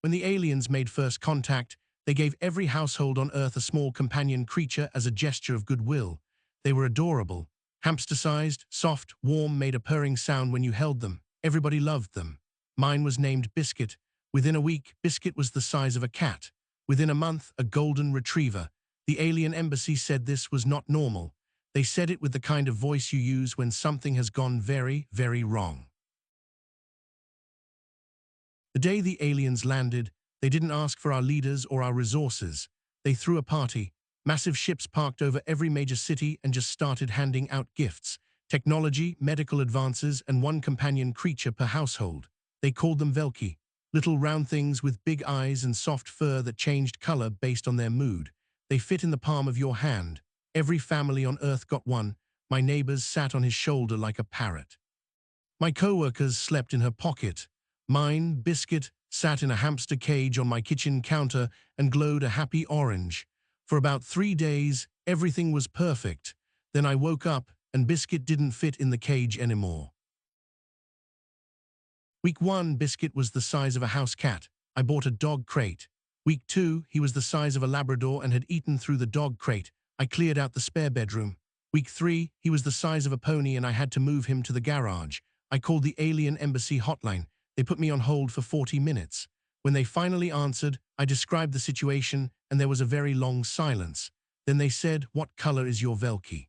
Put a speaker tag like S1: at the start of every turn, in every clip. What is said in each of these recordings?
S1: When the aliens made first contact, they gave every household on Earth a small companion creature as a gesture of goodwill. They were adorable. Hamster-sized, soft, warm, made a purring sound when you held them. Everybody loved them. Mine was named Biscuit. Within a week, Biscuit was the size of a cat. Within a month, a golden retriever. The alien embassy said this was not normal. They said it with the kind of voice you use when something has gone very, very wrong. The day the aliens landed, they didn't ask for our leaders or our resources. They threw a party. Massive ships parked over every major city and just started handing out gifts. Technology, medical advances, and one companion creature per household. They called them Velki, little round things with big eyes and soft fur that changed color based on their mood. They fit in the palm of your hand. Every family on Earth got one. My neighbors sat on his shoulder like a parrot. My co-workers slept in her pocket. Mine, Biscuit, sat in a hamster cage on my kitchen counter and glowed a happy orange. For about 3 days, everything was perfect. Then I woke up and Biscuit didn't fit in the cage anymore. Week 1, Biscuit was the size of a house cat. I bought a dog crate. Week 2, he was the size of a Labrador and had eaten through the dog crate. I cleared out the spare bedroom. Week 3, he was the size of a pony and I had to move him to the garage. I called the alien embassy hotline. They put me on hold for 40 minutes. When they finally answered, I described the situation and there was a very long silence. Then they said, "What color is your Velki?"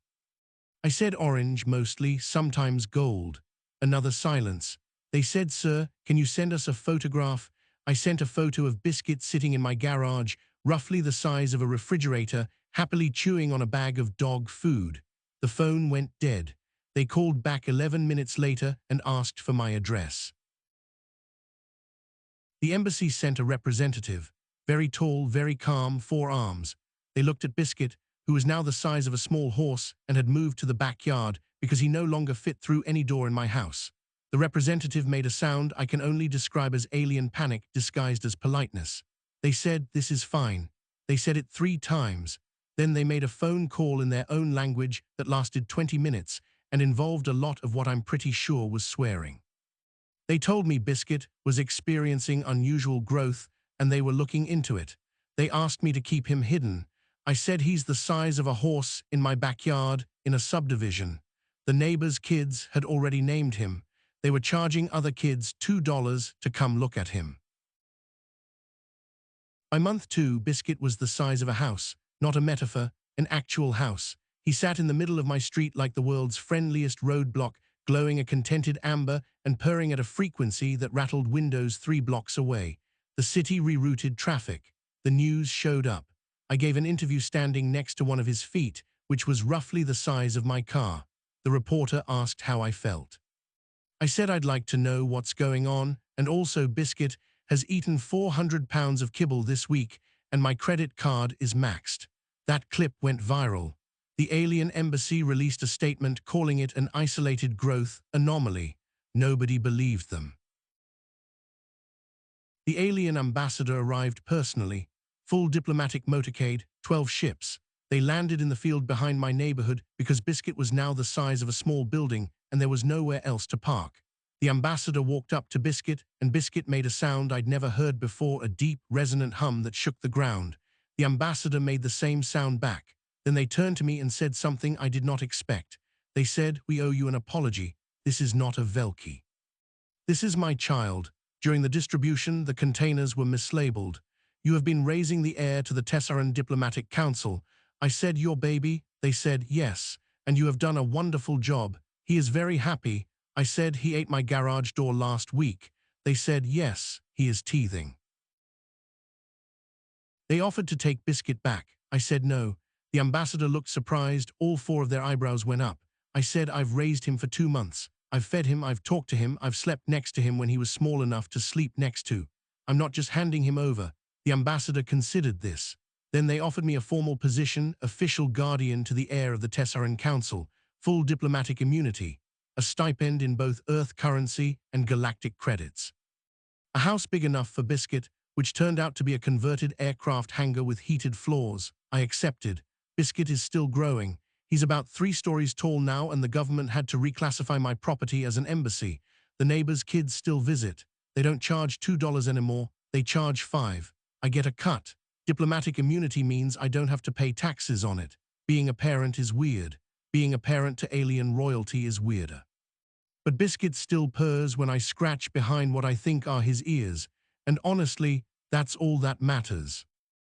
S1: I said orange mostly, sometimes gold. Another silence. They said, "Sir, can you send us a photograph?" I sent a photo of Biscuit sitting in my garage, roughly the size of a refrigerator, happily chewing on a bag of dog food. The phone went dead. They called back 11 minutes later and asked for my address. The embassy sent a representative, very tall, very calm, 4 arms. They looked at Biscuit, who was now the size of a small horse and had moved to the backyard because he no longer fit through any door in my house. The representative made a sound I can only describe as alien panic disguised as politeness. They said, "This is fine." They said it 3 times. Then they made a phone call in their own language that lasted 20 minutes and involved a lot of what I'm pretty sure was swearing. They told me Biscuit was experiencing unusual growth and they were looking into it. They asked me to keep him hidden. I said he's the size of a horse in my backyard in a subdivision. The neighbors' kids had already named him. They were charging other kids $2 to come look at him. By month 2, Biscuit was the size of a house, not a metaphor, an actual house. He sat in the middle of my street like the world's friendliest roadblock, glowing a contented amber and purring at a frequency that rattled windows 3 blocks away. The city rerouted traffic. The news showed up. I gave an interview standing next to one of his feet, which was roughly the size of my car. The reporter asked how I felt. I said I'd like to know what's going on, and also Biscuit has eaten 400 pounds of kibble this week, and my credit card is maxed. That clip went viral. The alien embassy released a statement calling it an isolated growth anomaly. Nobody believed them. The alien ambassador arrived personally. Full diplomatic motorcade, 12 ships. They landed in the field behind my neighborhood because Biscuit was now the size of a small building and there was nowhere else to park. The ambassador walked up to Biscuit and Biscuit made a sound I'd never heard before, a deep, resonant hum that shook the ground. The ambassador made the same sound back. Then they turned to me and said something I did not expect. They said, "We owe you an apology. This is not a Velki. This is my child. During the distribution, the containers were mislabeled. You have been raising the heir to the Tessaran Diplomatic Council." I said, "Your baby?" They said, "Yes, and you have done a wonderful job. He is very happy." I said, "He ate my garage door last week." They said, "Yes, he is teething." They offered to take Biscuit back. I said no. The ambassador looked surprised. All 4 of their eyebrows went up. I said, "I've raised him for 2 months. I've fed him, I've talked to him, I've slept next to him when he was small enough to sleep next to. I'm not just handing him over." The ambassador considered this. Then they offered me a formal position, official guardian to the heir of the Tessaran Council, full diplomatic immunity, a stipend in both Earth currency and galactic credits. A house big enough for Biscuit, which turned out to be a converted aircraft hangar with heated floors. I accepted. Biscuit is still growing. He's about 3 stories tall now and the government had to reclassify my property as an embassy. The neighbors' kids still visit. They don't charge $2 anymore. They charge 5. I get a cut. Diplomatic immunity means I don't have to pay taxes on it. Being a parent is weird. Being a parent to alien royalty is weirder. But Biscuit still purrs when I scratch behind what I think are his ears, and honestly, that's all that matters.